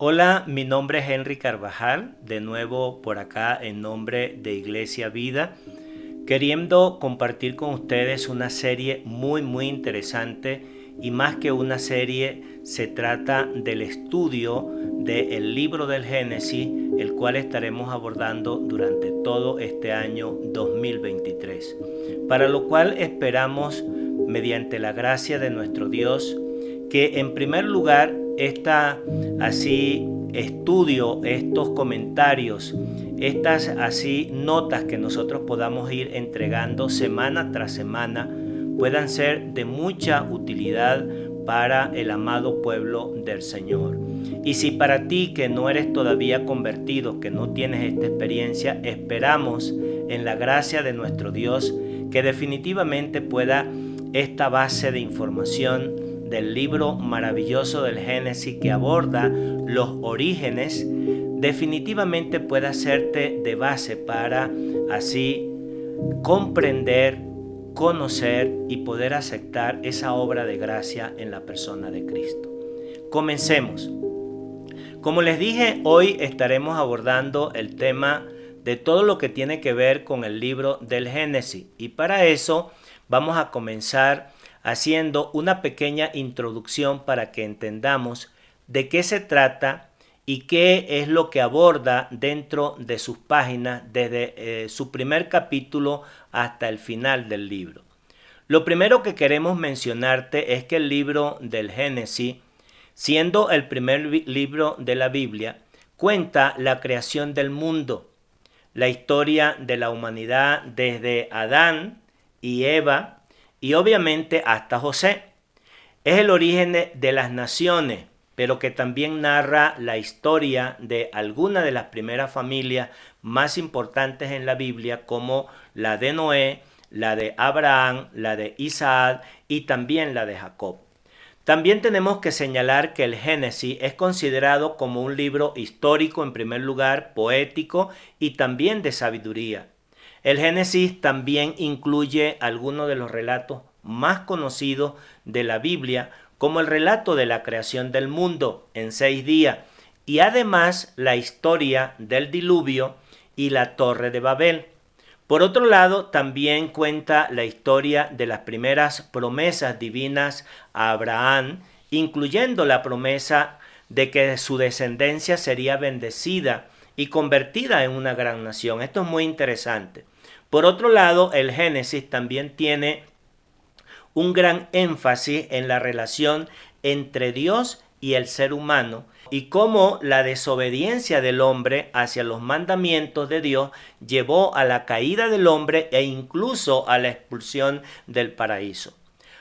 Hola, mi nombre es Henry Carvajal, de nuevo por acá en nombre de Iglesia Vida, queriendo compartir con ustedes una serie muy interesante y más que una serie se trata del estudio del libro del Génesis, el cual estaremos abordando durante todo este año 2023, para lo cual esperamos mediante la gracia de nuestro Dios que en primer lugar estos comentarios, estas así notas que nosotros podamos ir entregando semana tras semana puedan ser de mucha utilidad para el amado pueblo del Señor. Y si para ti que no eres todavía convertido, que no tienes esta experiencia, esperamos en la gracia de nuestro Dios que definitivamente pueda esta base de información del libro maravilloso del Génesis que aborda los orígenes, definitivamente pueda hacerte de base para así comprender, conocer y poder aceptar esa obra de gracia en la persona de Cristo. Comencemos. Como les dije, hoy estaremos abordando el tema de todo lo que tiene que ver con el libro del Génesis, y para eso vamos a comenzar haciendo una pequeña introducción para que entendamos de qué se trata y qué es lo que aborda dentro de sus páginas desde su primer capítulo hasta el final del libro. Lo primero que queremos mencionarte es que el libro del Génesis, siendo el primer libro de la Biblia, cuenta la creación del mundo, la historia de la humanidad desde Adán y Eva y obviamente hasta José. Es el origen de las naciones, pero que también narra la historia de algunas de las primeras familias más importantes en la Biblia, como la de Noé, la de Abraham, la de Isaac y también la de Jacob. También tenemos que señalar que el Génesis es considerado como un libro histórico en primer lugar, poético y también de sabiduría. El Génesis también incluye algunos de los relatos más conocidos de la Biblia, como el relato de la creación del mundo en 6 días, y además la historia del diluvio y la Torre de Babel. Por otro lado, también cuenta la historia de las primeras promesas divinas a Abraham, incluyendo la promesa de que su descendencia sería bendecida y convertida en una gran nación. Esto es muy interesante. Por otro lado, el Génesis también tiene un gran énfasis en la relación entre Dios y el ser humano y cómo la desobediencia del hombre hacia los mandamientos de Dios llevó a la caída del hombre e incluso a la expulsión del paraíso.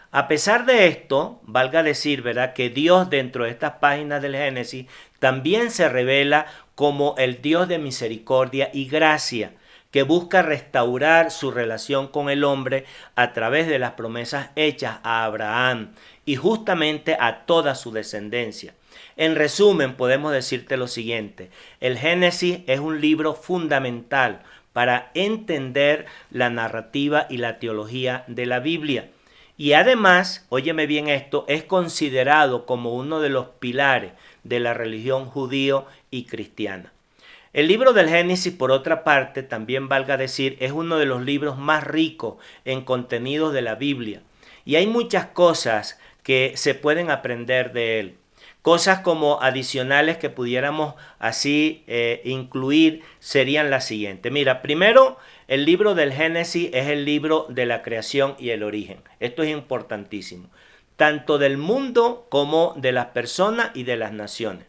A pesar de esto, valga decir, ¿verdad?, que Dios dentro de estas páginas del Génesis también se revela como el Dios de misericordia y gracia, que busca restaurar su relación con el hombre a través de las promesas hechas a Abraham y justamente a toda su descendencia. En resumen, podemos decirte lo siguiente: el Génesis es un libro fundamental para entender la narrativa y la teología de la Biblia. Y además, óyeme bien esto, es considerado como uno de los pilares de la religión judío y cristiana. El libro del Génesis, por otra parte, también valga decir, es uno de los libros más ricos en contenidos de la Biblia. Y hay muchas cosas que se pueden aprender de él. Cosas como adicionales que pudiéramos así incluir serían las siguientes. Mira, primero, el libro del Génesis es el libro de la creación y el origen. Esto es importantísimo. Tanto del mundo como de las personas y de las naciones.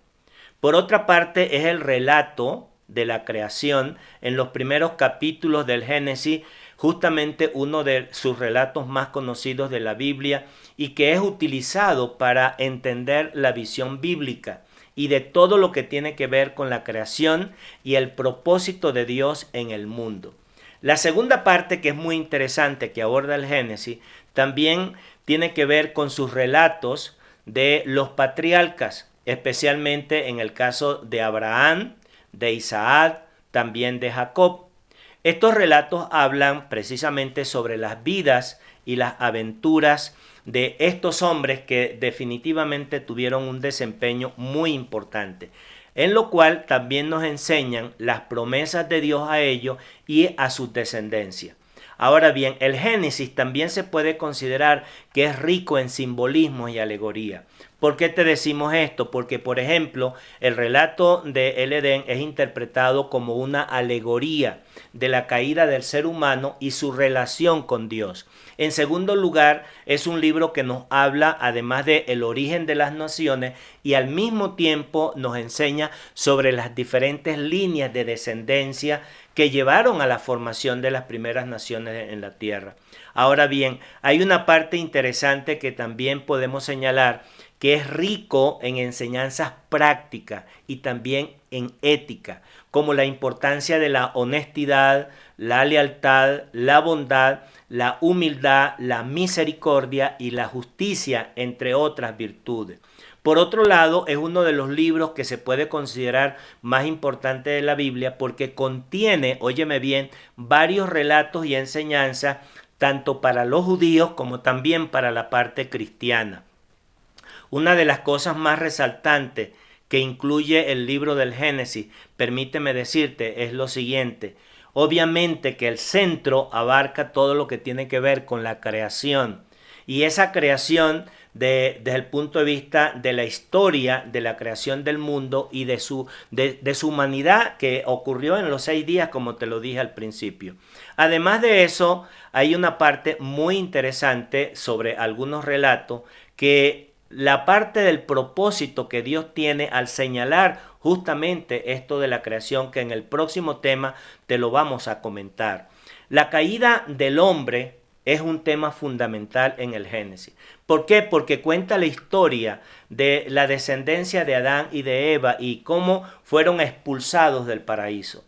Por otra parte, es el relato de la creación en los primeros capítulos del Génesis, justamente uno de sus relatos más conocidos de la Biblia y que es utilizado para entender la visión bíblica y de todo lo que tiene que ver con la creación y el propósito de Dios en el mundo. La segunda parte, que es muy interesante, que aborda el Génesis, también tiene que ver con sus relatos de los patriarcas, especialmente en el caso de Abraham, de Isaac, también de Jacob. Estos relatos hablan precisamente sobre las vidas y las aventuras de estos hombres que definitivamente tuvieron un desempeño muy importante, en lo cual también nos enseñan las promesas de Dios a ellos y a sus descendencias. Ahora bien, el Génesis también se puede considerar que es rico en simbolismo y alegoría. ¿Por qué te decimos esto? Porque, por ejemplo, el relato de El Edén es interpretado como una alegoría de la caída del ser humano y su relación con Dios. En segundo lugar, es un libro que nos habla además de el origen de las naciones y al mismo tiempo nos enseña sobre las diferentes líneas de descendencia que llevaron a la formación de las primeras naciones en la tierra. Ahora bien, hay una parte interesante que también podemos señalar, que es rico en enseñanzas prácticas y también en ética, como la importancia de la honestidad, la lealtad, la bondad, la humildad, la misericordia y la justicia, entre otras virtudes. Por otro lado, es uno de los libros que se puede considerar más importante de la Biblia porque contiene, óyeme bien, varios relatos y enseñanzas tanto para los judíos como también para la parte cristiana. Una de las cosas más resaltantes que incluye el libro del Génesis, permíteme decirte, es lo siguiente. Obviamente que el centro abarca todo lo que tiene que ver con la creación. Y esa creación desde el punto de vista de la historia de la creación del mundo y de su humanidad que ocurrió en los 6 días, como te lo dije al principio. Además de eso, hay una parte muy interesante sobre algunos relatos que la parte del propósito que Dios tiene al señalar justamente esto de la creación, que en el próximo tema te lo vamos a comentar. La caída del hombre es un tema fundamental en el Génesis. ¿Por qué? Porque cuenta la historia de la descendencia de Adán y de Eva y cómo fueron expulsados del paraíso.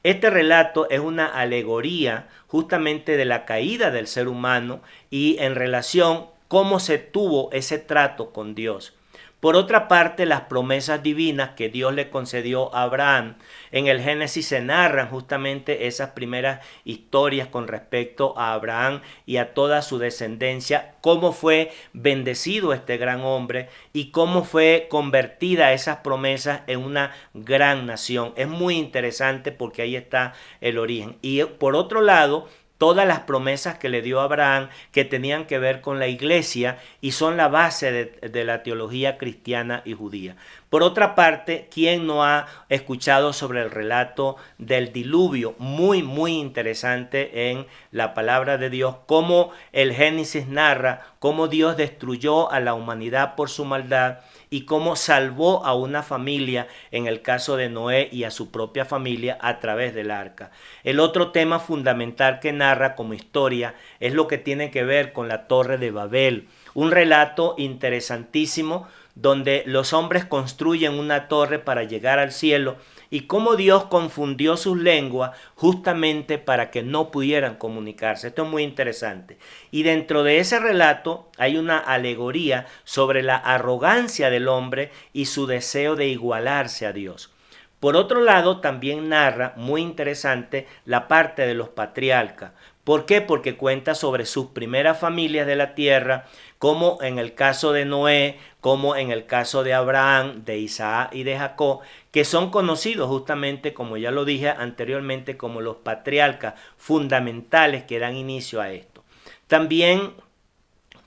Este relato es una alegoría justamente de la caída del ser humano y en relación cómo se tuvo ese trato con Dios. Por otra parte, las promesas divinas que Dios le concedió a Abraham, en el Génesis se narran justamente esas primeras historias con respecto a Abraham y a toda su descendencia, cómo fue bendecido este gran hombre y cómo fue convertida esas promesas en una gran nación. Es muy interesante porque ahí está el origen. Y por otro lado, todas las promesas que le dio a Abraham que tenían que ver con la iglesia y son la base de la teología cristiana y judía. Por otra parte, ¿quién no ha escuchado sobre el relato del diluvio? Muy, muy interesante en la palabra de Dios, cómo el Génesis narra cómo Dios destruyó a la humanidad por su maldad y cómo salvó a una familia, en el caso de Noé y a su propia familia, a través del arca. El otro tema fundamental que narra como historia es lo que tiene que ver con la Torre de Babel. Un relato interesantísimo donde los hombres construyen una torre para llegar al cielo y cómo Dios confundió sus lenguas justamente para que no pudieran comunicarse. Esto es muy interesante. Y dentro de ese relato hay una alegoría sobre la arrogancia del hombre y su deseo de igualarse a Dios. Por otro lado, también narra, muy interesante, la parte de los patriarcas. ¿Por qué? Porque cuenta sobre sus primeras familias de la tierra, como en el caso de Noé, como en el caso de Abraham, de Isaac y de Jacob, que son conocidos justamente, como ya lo dije anteriormente, como los patriarcas fundamentales que dan inicio a esto. También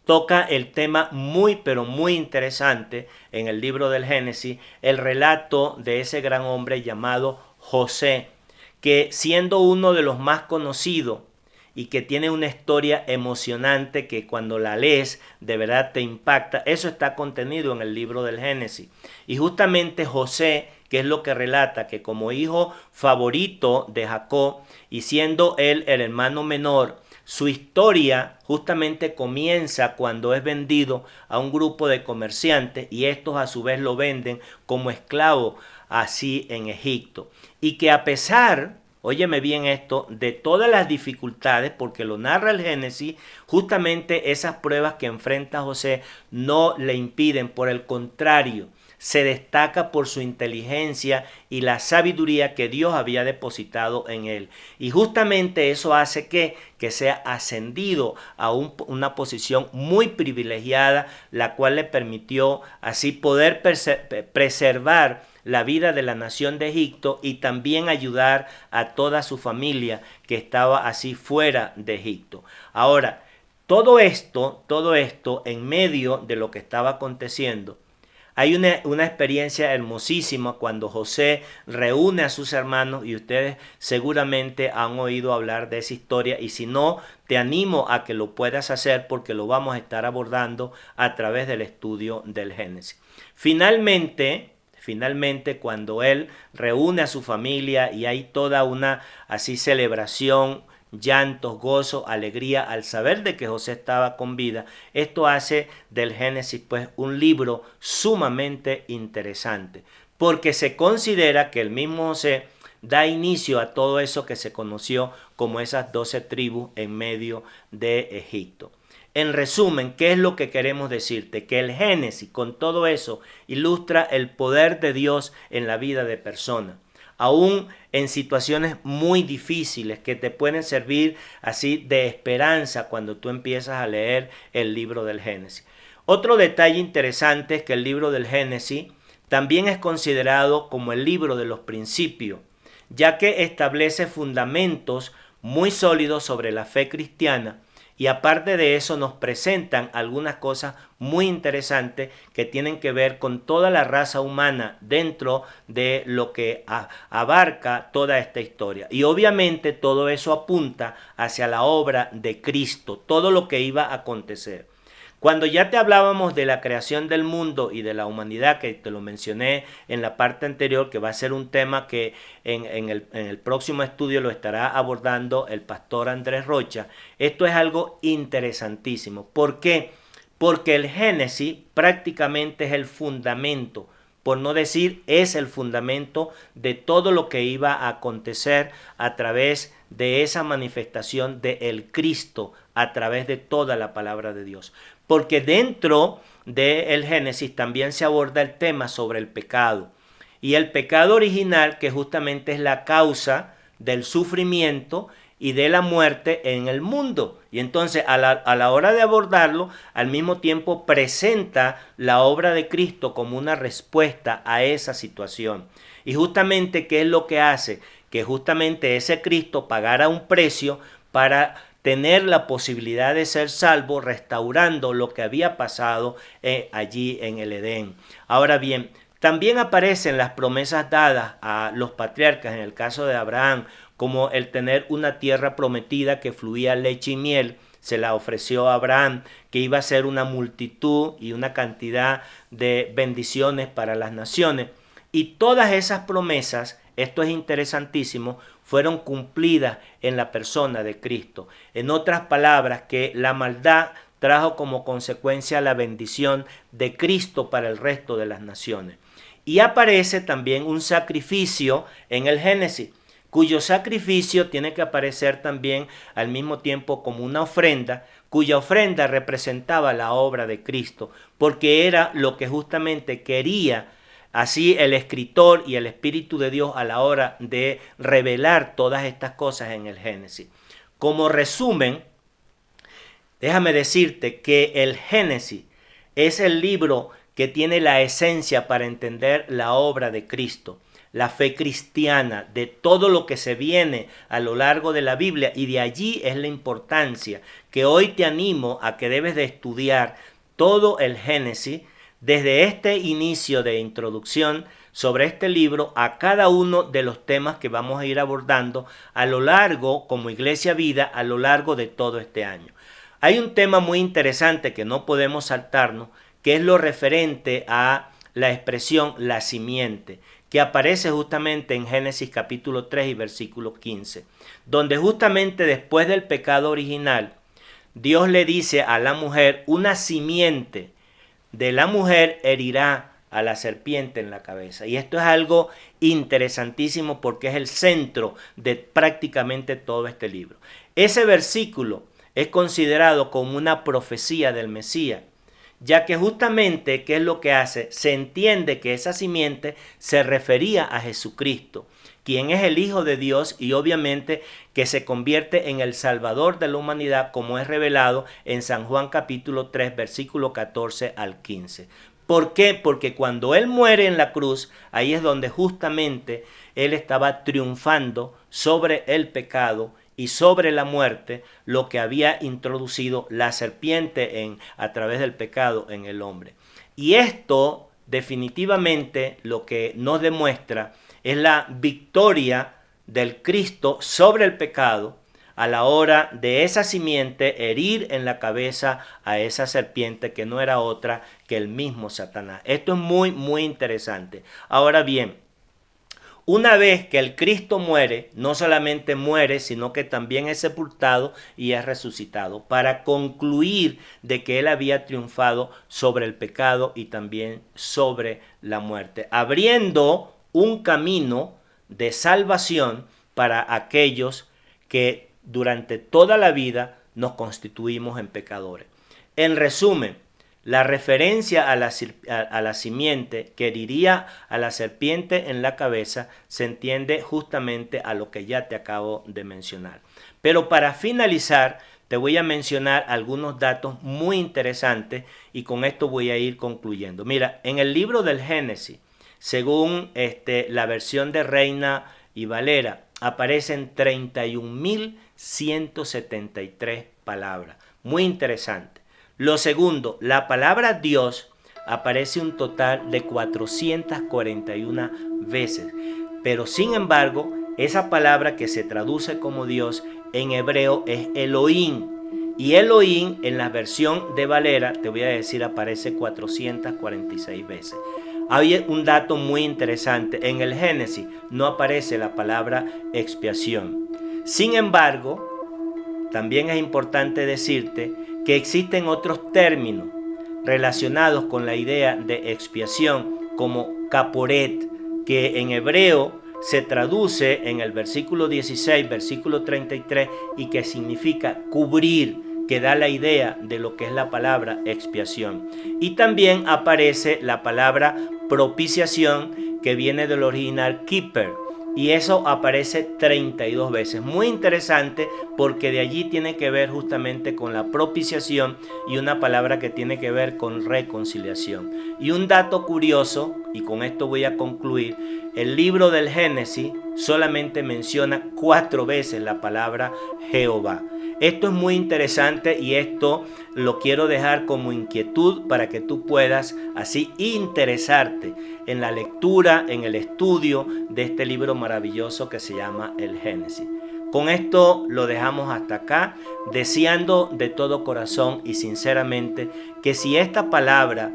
toca el tema muy pero muy interesante en el libro del Génesis, el relato de ese gran hombre llamado José, que siendo uno de los más conocidos y que tiene una historia emocionante que cuando la lees de verdad te impacta, eso está contenido en el libro del Génesis. Y justamente José, que es lo que relata, que como hijo favorito de Jacob y siendo él el hermano menor, Su historia justamente comienza cuando es vendido a un grupo de comerciantes y estos a su vez lo venden como esclavo así en Egipto. Y que a pesar, óyeme bien esto, de todas las dificultades, porque lo narra el Génesis, justamente esas pruebas que enfrenta José no le impiden, por el contrario, se destaca por su inteligencia y la sabiduría que Dios había depositado en él. Y justamente eso hace que sea ascendido a una posición muy privilegiada, la cual le permitió así poder preservar la vida de la nación de Egipto y también ayudar a toda su familia que estaba así fuera de Egipto. Ahora, todo esto en medio de lo que estaba aconteciendo, hay una experiencia hermosísima cuando José reúne a sus hermanos y ustedes seguramente han oído hablar de esa historia y si no, te animo a que lo puedas hacer porque lo vamos a estar abordando a través del estudio del Génesis. Finalmente, cuando él reúne a su familia y hay toda una así celebración, llantos, gozo, alegría al saber de que José estaba con vida, esto hace del Génesis pues un libro sumamente interesante, porque se considera que el mismo José da inicio a todo eso que se conoció como esas 12 tribus en medio de Egipto. En resumen, ¿qué es lo que queremos decirte? Que el Génesis, con todo eso, ilustra el poder de Dios en la vida de personas, aún en situaciones muy difíciles que te pueden servir así de esperanza cuando tú empiezas a leer el libro del Génesis. Otro detalle interesante es que el libro del Génesis también es considerado como el libro de los principios, ya que establece fundamentos muy sólidos sobre la fe cristiana. Y aparte de eso nos presentan algunas cosas muy interesantes que tienen que ver con toda la raza humana dentro de lo que abarca toda esta historia. Y obviamente todo eso apunta hacia la obra de Cristo, todo lo que iba a acontecer. Cuando ya te hablábamos de la creación del mundo y de la humanidad, que te lo mencioné en la parte anterior, que va a ser un tema que en el próximo estudio lo estará abordando el pastor Andrés Rocha, esto es algo interesantísimo. ¿Por qué? Porque el Génesis prácticamente es el fundamento, por no decir es el fundamento de todo lo que iba a acontecer a través de esa manifestación de el Cristo a través de toda la palabra de Dios. Porque dentro del Génesis también se aborda el tema sobre el pecado. Y el pecado original, que justamente es la causa del sufrimiento y de la muerte en el mundo. Y entonces a la hora de abordarlo, al mismo tiempo presenta la obra de Cristo como una respuesta a esa situación. Y justamente, ¿qué es lo que hace? Que justamente ese Cristo pagara un precio para tener la posibilidad de ser salvo, restaurando lo que había pasado allí en el Edén. Ahora bien, también aparecen las promesas dadas a los patriarcas, en el caso de Abraham, como el tener una tierra prometida que fluía leche y miel, se la ofreció a Abraham, que iba a ser una multitud y una cantidad de bendiciones para las naciones. Y todas esas promesas, esto es interesantísimo, fueron cumplidas en la persona de Cristo. En otras palabras, que la maldad trajo como consecuencia la bendición de Cristo para el resto de las naciones. Y aparece también un sacrificio en el Génesis, cuyo sacrificio tiene que aparecer también al mismo tiempo como una ofrenda, cuya ofrenda representaba la obra de Cristo, porque era lo que justamente quería así el escritor y el Espíritu de Dios a la hora de revelar todas estas cosas en el Génesis. Como resumen, déjame decirte que el Génesis es el libro que tiene la esencia para entender la obra de Cristo, la fe cristiana, de todo lo que se viene a lo largo de la Biblia, y de allí es la importancia que hoy te animo a que debes de estudiar todo el Génesis, desde este inicio de introducción sobre este libro a cada uno de los temas que vamos a ir abordando a lo largo, como Iglesia Vida, a lo largo de todo este año. Hay un tema muy interesante que no podemos saltarnos, que es lo referente a la expresión la simiente, que aparece justamente en Génesis capítulo 3 y versículo 15, donde justamente después del pecado original, Dios le dice a la mujer, una simiente de la mujer herirá a la serpiente en la cabeza. Y esto es algo interesantísimo porque es el centro de prácticamente todo este libro. Ese versículo es considerado como una profecía del Mesías, ya que justamente, ¿qué es lo que hace? Se entiende que esa simiente se refería a Jesucristo, quien es el Hijo de Dios y obviamente que se convierte en el Salvador de la humanidad, como es revelado en San Juan capítulo 3, versículo 14 al 15. ¿Por qué? Porque cuando Él muere en la cruz, ahí es donde justamente Él estaba triunfando sobre el pecado y sobre la muerte, lo que había introducido la serpiente a través del pecado en el hombre. Y esto definitivamente lo que nos demuestra es la victoria del Cristo sobre el pecado a la hora de esa simiente herir en la cabeza a esa serpiente que no era otra que el mismo Satanás. Esto es muy, muy interesante. Ahora bien, una vez que el Cristo muere, no solamente muere, sino que también es sepultado y es resucitado, para concluir de que Él había triunfado sobre el pecado y también sobre la muerte, abriendo un camino de salvación para aquellos que durante toda la vida nos constituimos en pecadores. En resumen, la referencia a la simiente que heriría a la serpiente en la cabeza se entiende justamente a lo que ya te acabo de mencionar. Pero para finalizar, te voy a mencionar algunos datos muy interesantes y con esto voy a ir concluyendo. Mira, en el libro del Génesis, según la versión de Reina y Valera, aparecen 31.173 palabras. Muy interesante. Lo segundo, la palabra Dios aparece un total de 441 veces. Pero sin embargo, esa palabra que se traduce como Dios en hebreo es Elohim. Y Elohim en la versión de Valera, te voy a decir, aparece 446 veces. Hay un dato muy interesante. En el Génesis no aparece la palabra expiación. Sin embargo, también es importante decirte que existen otros términos relacionados con la idea de expiación, como caporet, que en hebreo se traduce en el versículo 16, versículo 33, y que significa cubrir, que da la idea de lo que es la palabra expiación. Y también aparece la palabra propiciación, que viene del original kippur, y eso aparece 32 veces. Muy interesante porque de allí tiene que ver justamente con la propiciación y una palabra que tiene que ver con reconciliación. Y un dato curioso, y con esto voy a concluir, el libro del Génesis solamente menciona 4 veces la palabra Jehová. Esto es muy interesante y esto lo quiero dejar como inquietud para que tú puedas así interesarte en la lectura, en el estudio de este libro maravilloso que se llama el Génesis. Con esto lo dejamos hasta acá, deseando de todo corazón y sinceramente que si esta palabra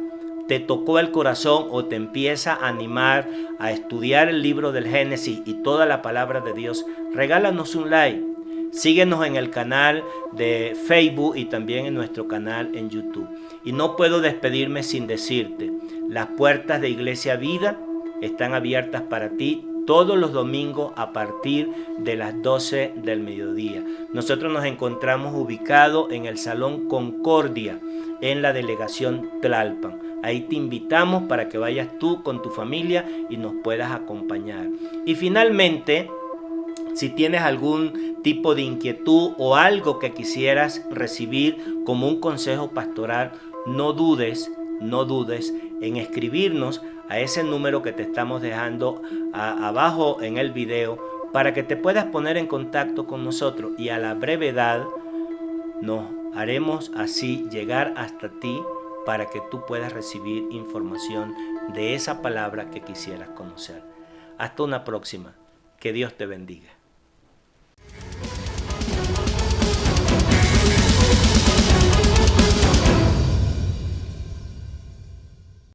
te tocó el corazón o te empieza a animar a estudiar el libro del Génesis y toda la palabra de Dios, regálanos un like. Síguenos en el canal de Facebook y también en nuestro canal en YouTube. Y no puedo despedirme sin decirte, las puertas de Iglesia Vida están abiertas para ti todos los domingos a partir de las 12 del mediodía. Nosotros nos encontramos ubicados en el Salón Concordia, en la delegación Tlalpan. Ahí te invitamos para que vayas tú con tu familia y nos puedas acompañar. Y finalmente, si tienes algún tipo de inquietud o algo que quisieras recibir como un consejo pastoral, no dudes en escribirnos a ese número que te estamos dejando abajo en el video para que te puedas poner en contacto con nosotros y a la brevedad nos haremos así llegar hasta ti para que tú puedas recibir información de esa palabra que quisieras conocer. Hasta una próxima. Que Dios te bendiga.